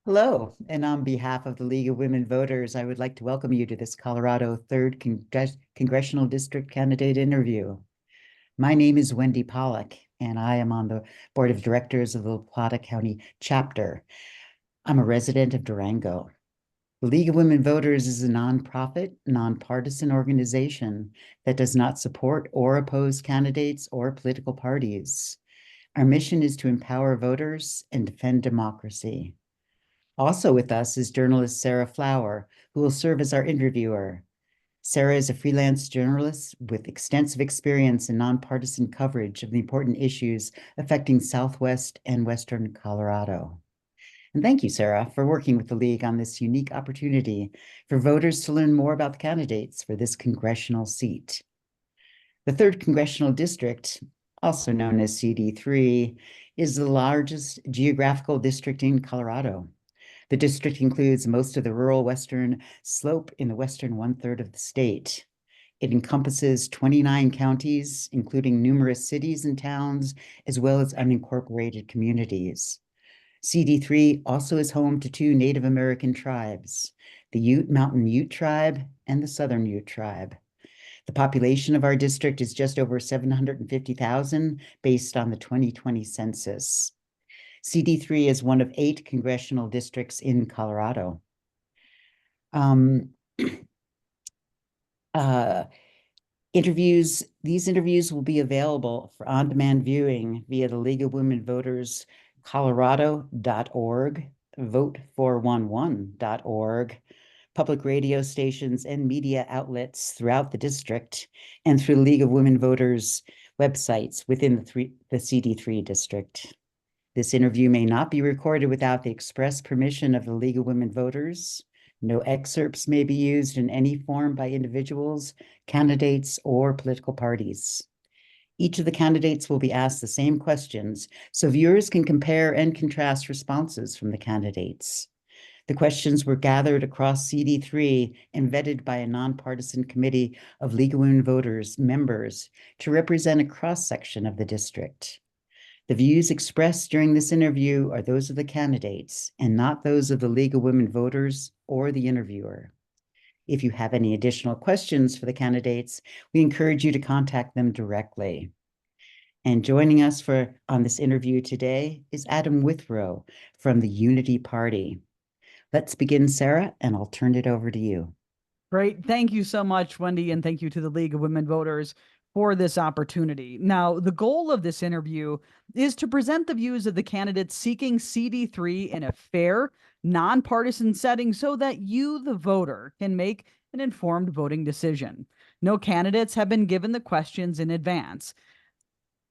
Hello, and on behalf of the League of Women Voters, I would like to welcome you to this Colorado 3rd Congressional District candidate interview. My name is Wendy Pollock, and I am on the Board of Directors of the La Plata County chapter. I'm a resident of Durango. The League of Women Voters is a nonprofit, nonpartisan organization that does not support or oppose candidates or political parties. Our mission is to empower voters and defend democracy. Also with us is journalist Sarah Flower, who will serve as our interviewer. Sarah is a freelance journalist with extensive experience in nonpartisan coverage of the important issues affecting Southwest and Western Colorado. And thank you, Sarah, for working with the League on this unique opportunity for voters to learn more about the candidates for this congressional seat. The 3rd Congressional District, also known as CD3, is the largest geographical district in Colorado. The district includes most of the rural western slope in the western one-third of the state. It encompasses 29 counties, including numerous cities and towns, as well as unincorporated communities. CD3 also is home to 2 Native American tribes, the Mountain Ute Tribe and the Southern Ute Tribe. The population of our district is just over 750,000 based on the 2020 census. CD3 is one of 8 congressional districts in Colorado. These interviews will be available for on-demand viewing via the League of Women Voters Colorado.org, vote411.org, public radio stations and media outlets throughout the district, and through League of Women Voters websites within the CD3 district. This interview may not be recorded without the express permission of the League of Women Voters. No excerpts may be used in any form by individuals, candidates, or political parties. Each of the candidates will be asked the same questions, so viewers can compare and contrast responses from the candidates. The questions were gathered across CD3 and vetted by a nonpartisan committee of League of Women Voters members to represent a cross-section of the district. The views expressed during this interview are those of the candidates and not those of the League of Women Voters or the interviewer. If you have any additional questions for the candidates, we encourage you to contact them directly. And joining us on this interview today is Adam Withrow from the Unity Party. Let's begin, Sarah, and I'll turn it over to you. Great. Thank you so much, Wendy, and thank you to the League of Women Voters for this opportunity. Now, the goal of this interview is to present the views of the candidates seeking CD3 in a fair, nonpartisan setting so that you, the voter, can make an informed voting decision. No candidates have been given the questions in advance.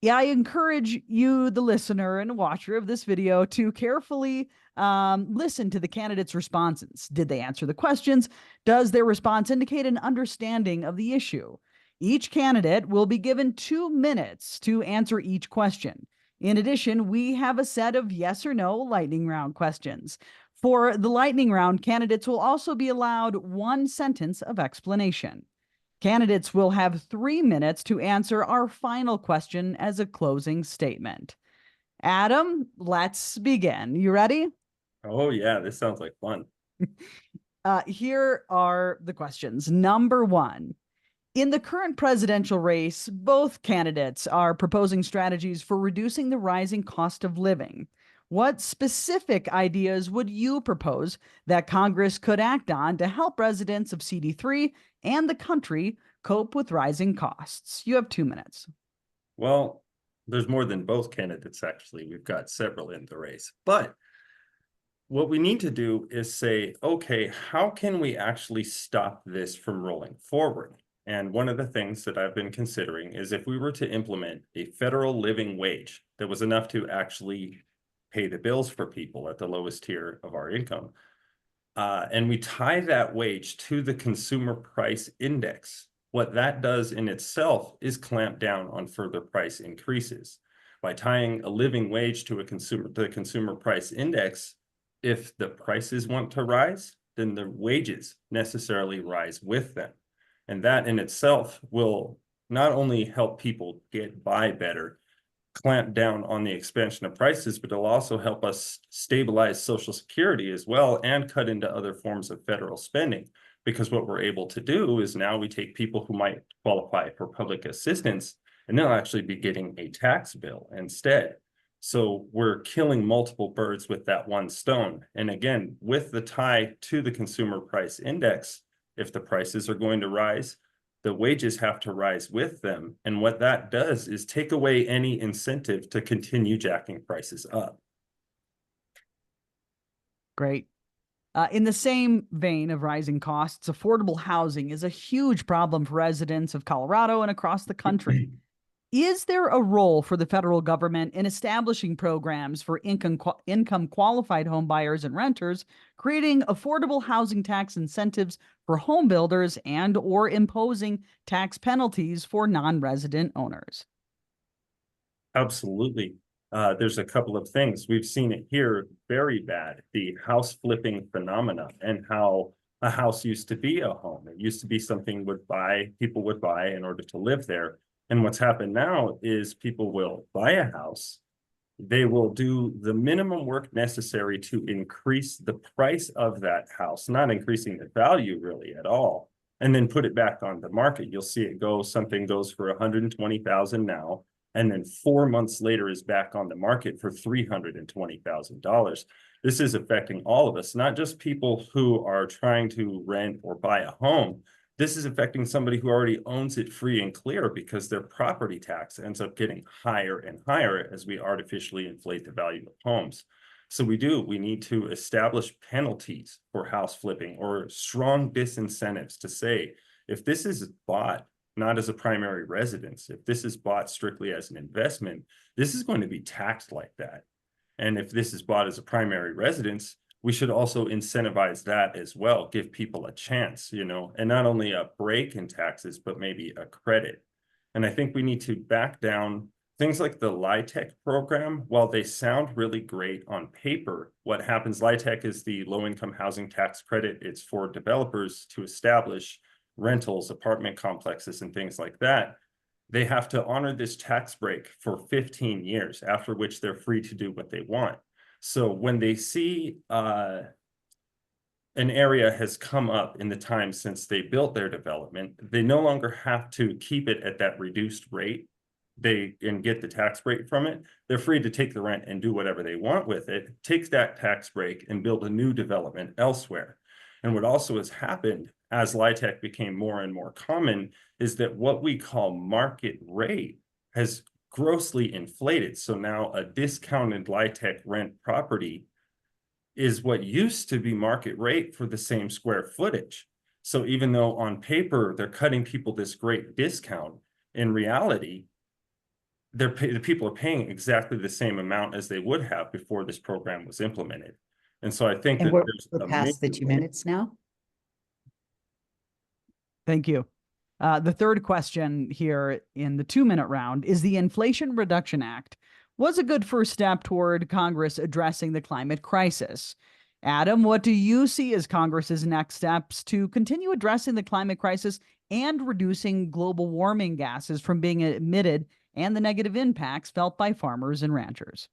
Yeah, I encourage you, the listener and watcher of this video, to carefully listen to the candidates' responses. Did they answer the questions? Does their response indicate an understanding of the issue? Each candidate will be given 2 minutes to answer each question. In addition, we have a set of yes or no lightning round questions. For the lightning round, candidates will also be allowed 1 sentence of explanation. Candidates will have 3 minutes to answer our final question as a closing statement. Adam, let's begin. You ready? Oh, yeah, this sounds like fun. Here are the questions. Number 1. In the current presidential race, both candidates are proposing strategies for reducing the rising cost of living. What specific ideas would you propose that Congress could act on to help residents of CD3 and the country cope with rising costs? You have 2 minutes. Well, there's more than both candidates, actually. We've got several in the race. But what we need to do is say, okay, how can we actually stop this from rolling forward? And one of the things that I've been considering is if we were to implement a federal living wage that was enough to actually pay the bills for people at the lowest tier of our income, and we tie that wage to the consumer price index, what that does in itself is clamp down on further price increases. By tying a living wage to the consumer price index, if the prices want to rise, then the wages necessarily rise with them. And that in itself will not only help people get by better, clamp down on the expansion of prices, but it'll also help us stabilize Social Security as well and cut into other forms of federal spending. Because what we're able to do is now we take people who might qualify for public assistance and they'll actually be getting a tax bill instead. So we're killing multiple birds with that one stone. And again, with the tie to the consumer price index, if the prices are going to rise, the wages have to rise with them. And what that does is take away any incentive to continue jacking prices up. Great. In the same vein of rising costs, affordable housing is a huge problem for residents of Colorado and across the country. Is there a role for the federal government in establishing programs for income qualified home buyers and renters, creating affordable housing tax incentives for home builders, and or imposing tax penalties for non-resident owners? Absolutely. There's a couple of things. We've seen it here very bad, the house flipping phenomena and how a house used to be a home. It used to be something people would buy in order to live there. And what's happened now is people will buy a house. They will do the minimum work necessary to increase the price of that house, not increasing the value really at all, and then put it back on the market. You'll see it go, something goes for 120,000 now, and then 4 months later is back on the market for $320,000. This is affecting all of us, not just people who are trying to rent or buy a home. This is affecting somebody who already owns it free and clear because their property tax ends up getting higher and higher as we artificially inflate the value of homes. So we need to establish penalties for house flipping or strong disincentives to say, if this is bought not as a primary residence, if this is bought strictly as an investment, this is going to be taxed like that. And if this is bought as a primary residence, we should also incentivize that as well, give people a chance, and not only a break in taxes, but maybe a credit. And I think we need to back down things like the LIHTC program. While they sound really great on paper, what happens, LIHTC is the low-income housing tax credit. It's for developers to establish rentals, apartment complexes, and things like that. They have to honor this tax break for 15 years, after which they're free to do what they want. So when they see an area has come up in the time since they built their development, they no longer have to keep it at that reduced rate and get the tax break from it. They're free to take the rent and do whatever they want with it, take that tax break and build a new development elsewhere. And what also has happened as LIHTC became more and more common is that what we call market rate has grossly inflated. So now a discounted LIHTC rent property is what used to be market rate for the same square footage. So even though on paper they're cutting people this great discount, in reality, the people are paying exactly the same amount as they would have before this program was implemented. And so I think And that we're there's past the 2 minutes now. Thank you. The third question here in the 2-minute round is: the Inflation Reduction Act was a good first step toward Congress addressing the climate crisis. Adam, what do you see as Congress's next steps to continue addressing the climate crisis and reducing global warming gases from being emitted and the negative impacts felt by farmers and ranchers?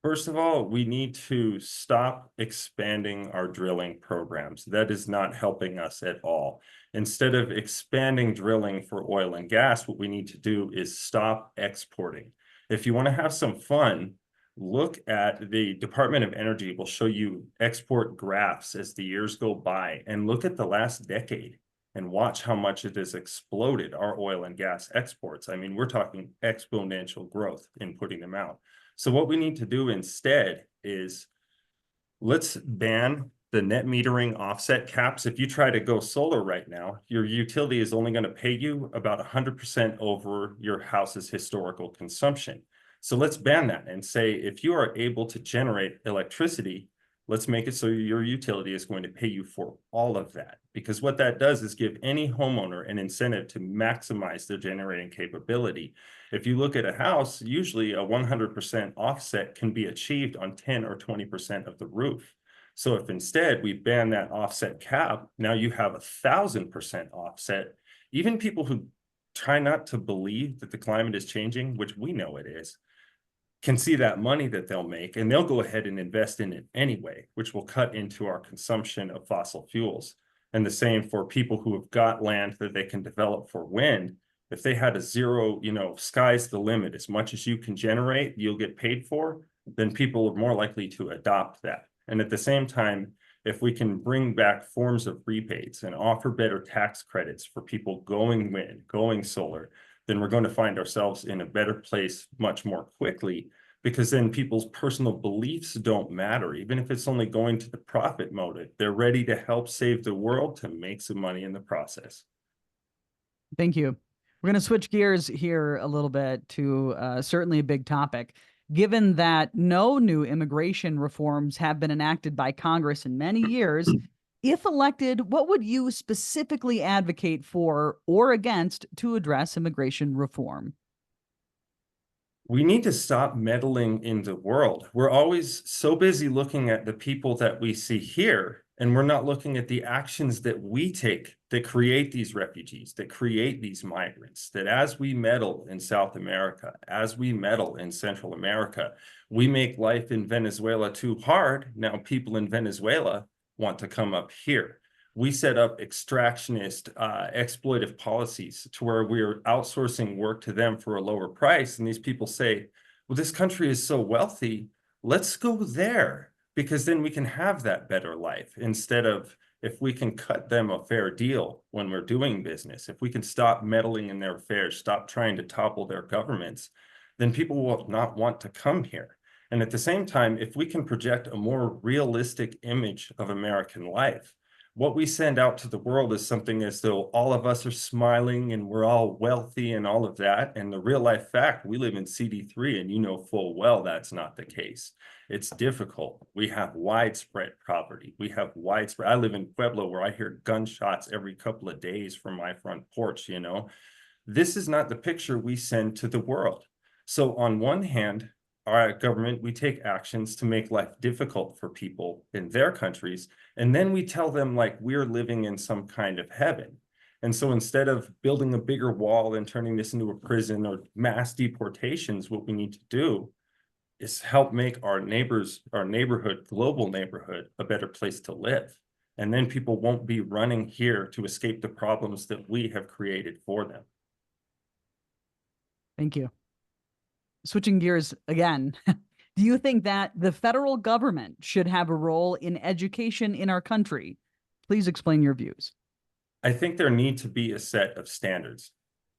First of all, we need to stop expanding our drilling programs. That is not helping us at all. Instead of expanding drilling for oil and gas, what we need to do is stop exporting. If you want to have some fun, look at the Department of Energy will show you export graphs as the years go by, and look at the last decade and watch how much it has exploded, our oil and gas exports. I mean, we're talking exponential growth in putting them out. So what we need to do instead is let's ban the net metering offset caps. If you try to go solar right now, your utility is only going to pay you about 100% over your house's historical consumption. So let's ban that and say, if you are able to generate electricity, let's make it so your utility is going to pay you for all of that. Because what that does is give any homeowner an incentive to maximize their generating capability. If you look at a house, usually a 100% offset can be achieved on 10 or 20% of the roof. So if instead we ban that offset cap, now you have 1,000% offset. Even people who try not to believe that the climate is changing, which we know it is, can see that money that they'll make, and they'll go ahead and invest in it anyway, which will cut into our consumption of fossil fuels. And the same for people who have got land that they can develop for wind. If they had a zero, sky's the limit, as much as you can generate, you'll get paid for, then people are more likely to adopt that. And at the same time, if we can bring back forms of rebates and offer better tax credits for people going wind, going solar, then we're going to find ourselves in a better place much more quickly, because then people's personal beliefs don't matter. Even if it's only going to the profit motive, they're ready to help save the world to make some money in the process. Thank you. We're going to switch gears here a little bit to certainly a big topic. Given that no new immigration reforms have been enacted by Congress in many years, if elected, what would you specifically advocate for or against to address immigration reform? We need to stop meddling in the world. We're always so busy looking at the people that we see here, and we're not looking at the actions that we take that create these refugees, that create these migrants, that as we meddle in South America, as we meddle in Central America, we make life in Venezuela too hard. Now people in Venezuela want to come up here. We set up extractionist, exploitive policies to where we're outsourcing work to them for a lower price. And these people say, well, this country is so wealthy, let's go there, because then we can have that better life. Instead of, if we can cut them a fair deal when we're doing business, if we can stop meddling in their affairs, stop trying to topple their governments, then people will not want to come here. And at the same time, if we can project a more realistic image of American life, what we send out to the world is something as though all of us are smiling and we're all wealthy and all of that. And the real life fact, we live in CD3, and you know full well that's not the case. It's difficult. We have widespread poverty. We have widespread. I live in Pueblo, where I hear gunshots every couple of days from my front porch. This is not the picture we send to the world. So on one hand, our government, we take actions to make life difficult for people in their countries, and then we tell them like we're living in some kind of heaven. And so instead of building a bigger wall and turning this into a prison or mass deportations, what we need to do is help make our neighbors, our neighborhood, global neighborhood, a better place to live. And then people won't be running here to escape the problems that we have created for them. Thank you. Switching gears again, do you think that the federal government should have a role in education in our country? Please explain your views. I think there need to be a set of standards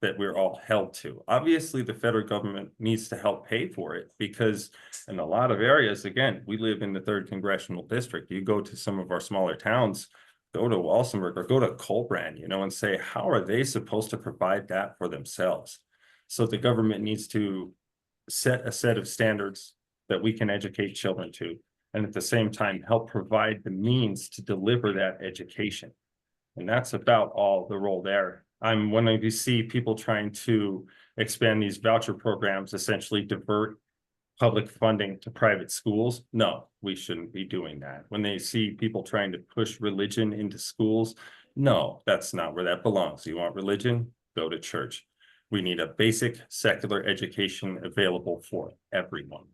that we're all held to. Obviously, the federal government needs to help pay for it, because in a lot of areas, again, we live in the 3rd Congressional District. You go to some of our smaller towns, go to Walsenburg or go to Colbrand, and say, how are they supposed to provide that for themselves? So the government needs to set a set of standards that we can educate children to, and at the same time help provide the means to deliver that education. And that's about all the role there. When you see people trying to expand these voucher programs, essentially divert public funding to private schools, no, we shouldn't be doing that. When they see people trying to push religion into schools, no, that's not where that belongs. You want religion? Go to church. We need a basic secular education available for everyone.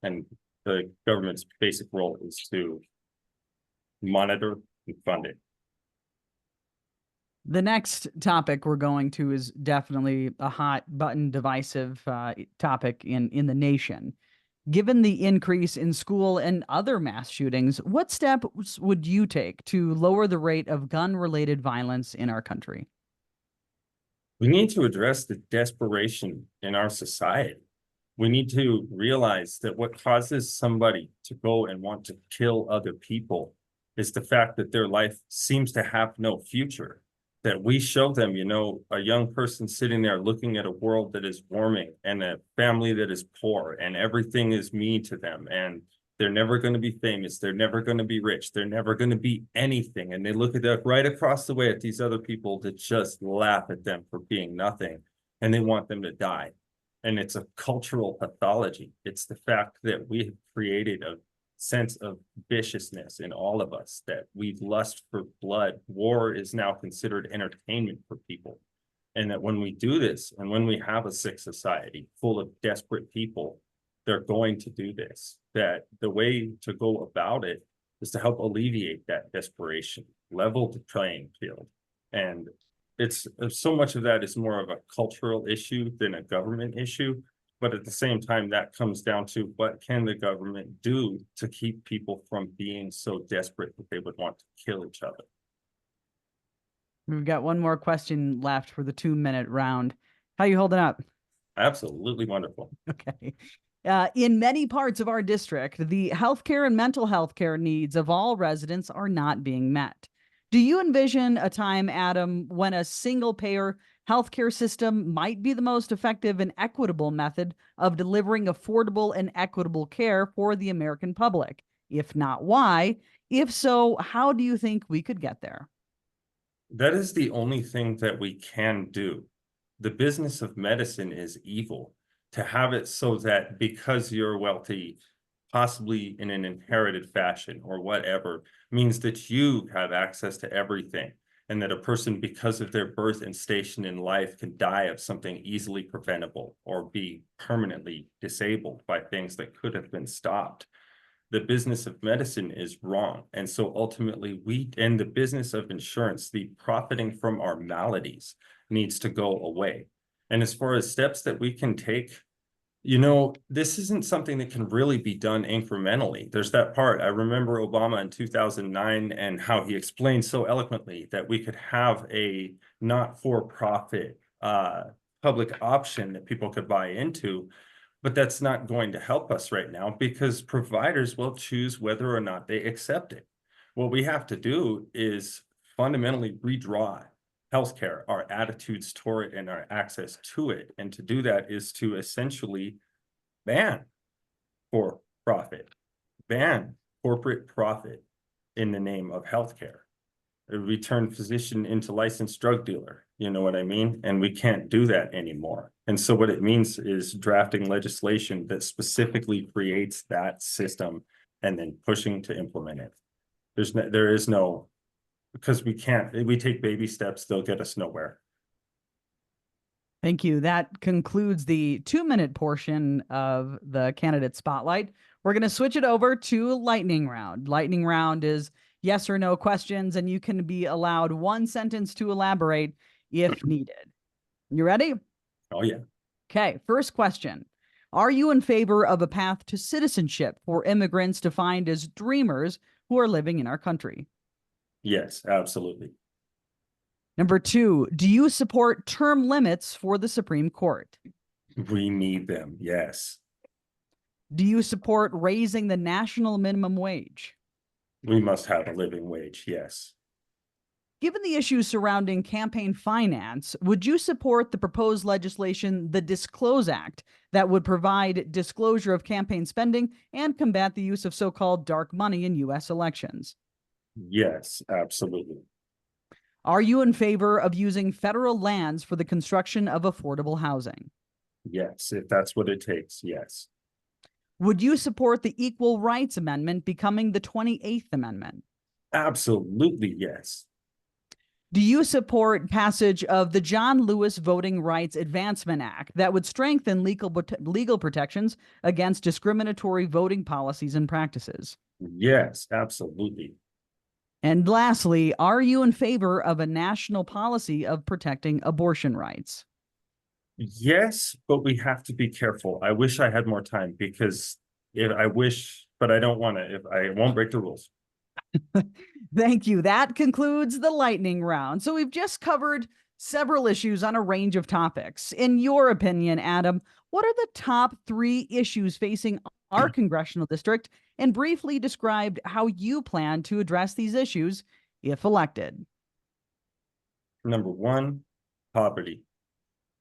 And the government's basic role is to monitor and fund it. The next topic we're going to is definitely a hot button divisive topic in the nation. Given the increase in school and other mass shootings, what steps would you take to lower the rate of gun-related violence in our country? We need to address the desperation in our society. We need to realize that what causes somebody to go and want to kill other people is the fact that their life seems to have no future. That we show them, a young person sitting there looking at a world that is warming and a family that is poor and everything is mean to them, and they're never going to be famous, they're never going to be rich, they're never going to be anything. And they look at that right across the way at these other people that just laugh at them for being nothing, and they want them to die. And it's a cultural pathology. It's the fact that we have created a sense of viciousness in all of us, that we lust for blood. War is now considered entertainment for people. And that when we do this, and when we have a sick society full of desperate people, they're going to do this, that the way to go about it is to help alleviate that desperation, level the playing field. And it's so much of that is more of a cultural issue than a government issue. But at the same time, that comes down to what can the government do to keep people from being so desperate that they would want to kill each other? We've got one more question left for the 2-minute round. How you holding up? Absolutely wonderful. Okay. In many parts of our district, the healthcare and mental health care needs of all residents are not being met. Do you envision a time, Adam, when a single payer healthcare system might be the most effective and equitable method of delivering affordable and equitable care for the American public? If not, why? If so, how do you think we could get there? That is the only thing that we can do. The business of medicine is evil. To have it so that because you're wealthy, possibly in an inherited fashion or whatever, means that you have access to everything, and that a person, because of their birth and station in life, can die of something easily preventable or be permanently disabled by things that could have been stopped. The business of medicine is wrong. And so ultimately and the business of insurance, the profiting from our maladies, needs to go away. And as far as steps that we can take, this isn't something that can really be done incrementally. There's that part. I remember Obama in 2009 and how he explained so eloquently that we could have a not-for-profit public option that people could buy into. But that's not going to help us right now because providers will choose whether or not they accept it. What we have to do is fundamentally redraw healthcare, our attitudes toward it and our access to it. And to do that is to essentially ban for profit, ban corporate profit in the name of healthcare. Return physician into licensed drug dealer. You know what I mean? And we can't do that anymore. And so what it means is drafting legislation that specifically creates that system and then pushing to implement it. There is no, because we take baby steps, they'll get us nowhere. Thank you. That concludes the 2-minute portion of the candidate spotlight. We're going to switch it over to lightning round. Lightning round is yes or no questions, and you can be allowed 1 sentence to elaborate if needed. You ready? Oh, yeah. Okay. First question. Are you in favor of a path to citizenship for immigrants defined as dreamers who are living in our country? Yes, absolutely. Number 2, do you support term limits for the Supreme Court? We need them. Yes. Do you support raising the national minimum wage? We must have a living wage. Yes. Given the issues surrounding campaign finance, would you support the proposed legislation, the Disclose Act, that would provide disclosure of campaign spending and combat the use of so-called dark money in U.S. elections? Yes, absolutely. Are you in favor of using federal lands for the construction of affordable housing? Yes, if that's what it takes. Yes. Would you support the Equal Rights Amendment becoming the 28th Amendment? Absolutely, yes. Do you support passage of the John Lewis Voting Rights Advancement Act that would strengthen legal protections against discriminatory voting policies and practices? Yes, absolutely. And lastly, are you in favor of a national policy of protecting abortion rights? Yes, but we have to be careful. I wish I had more time because but I don't want to, if I won't break the rules. Thank you. That concludes the lightning round. So we've just covered several issues on a range of topics. In your opinion, Adam, what are the top 3 issues facing our congressional district, and briefly describe how you plan to address these issues if elected? Number 1, poverty.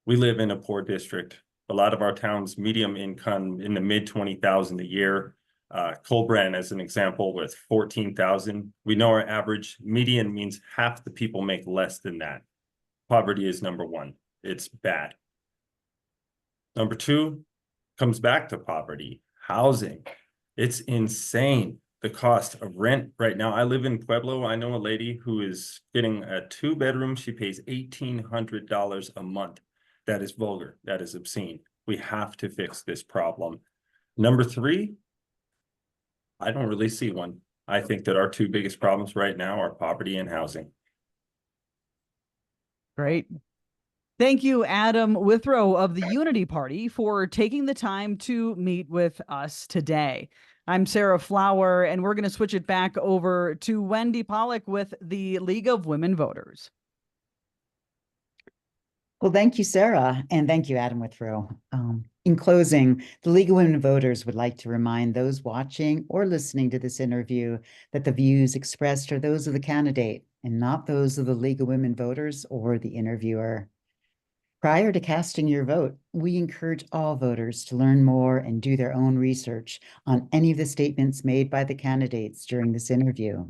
We live in a poor district. A lot of our towns, medium income in the mid 20,000 a year. Colbrand, as an example, with 14,000. We know our average median means half the people make less than that. Poverty is number 1. It's bad. Number 2 comes back to poverty. Housing. It's insane. The cost of rent right now. I live in Pueblo. I know a lady who is getting a 2-bedroom. She pays $1,800 a month. That is vulgar. That is obscene. We have to fix this problem. Number three, I don't really see one. I think that our two biggest problems right now are poverty and housing. Great. Thank you, Adam Withrow of the Unity Party, for taking the time to meet with us today. I'm Sarah Flower, and we're going to switch it back over to Wendy Pollock with the League of Women Voters. Well, thank you, Sarah, and thank you, Adam Withrow. In closing, the League of Women Voters would like to remind those watching or listening to this interview that the views expressed are those of the candidate and not those of the League of Women Voters or the interviewer. Prior to casting your vote, we encourage all voters to learn more and do their own research on any of the statements made by the candidates during this interview.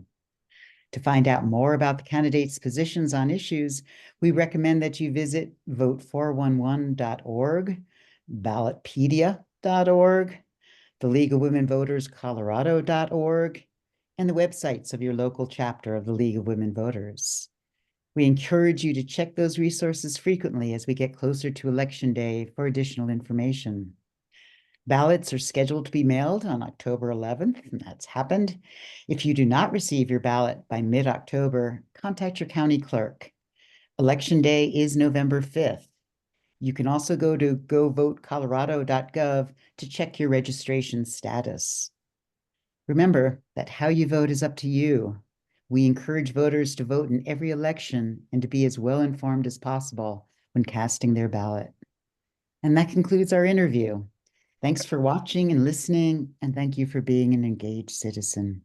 To find out more about the candidates' positions on issues, we recommend that you visit vote411.org, ballotpedia.org, the League of Women Voters Colorado.org, and the websites of your local chapter of the League of Women Voters. We encourage you to check those resources frequently as we get closer to Election Day for additional information. Ballots are scheduled to be mailed on October 11th, and that's happened. If you do not receive your ballot by mid-October, contact your county clerk. Election Day is November 5th. You can also go to govotecolorado.gov to check your registration status. Remember that how you vote is up to you. We encourage voters to vote in every election and to be as well informed as possible when casting their ballot. And that concludes our interview. Thanks for watching and listening, and thank you for being an engaged citizen.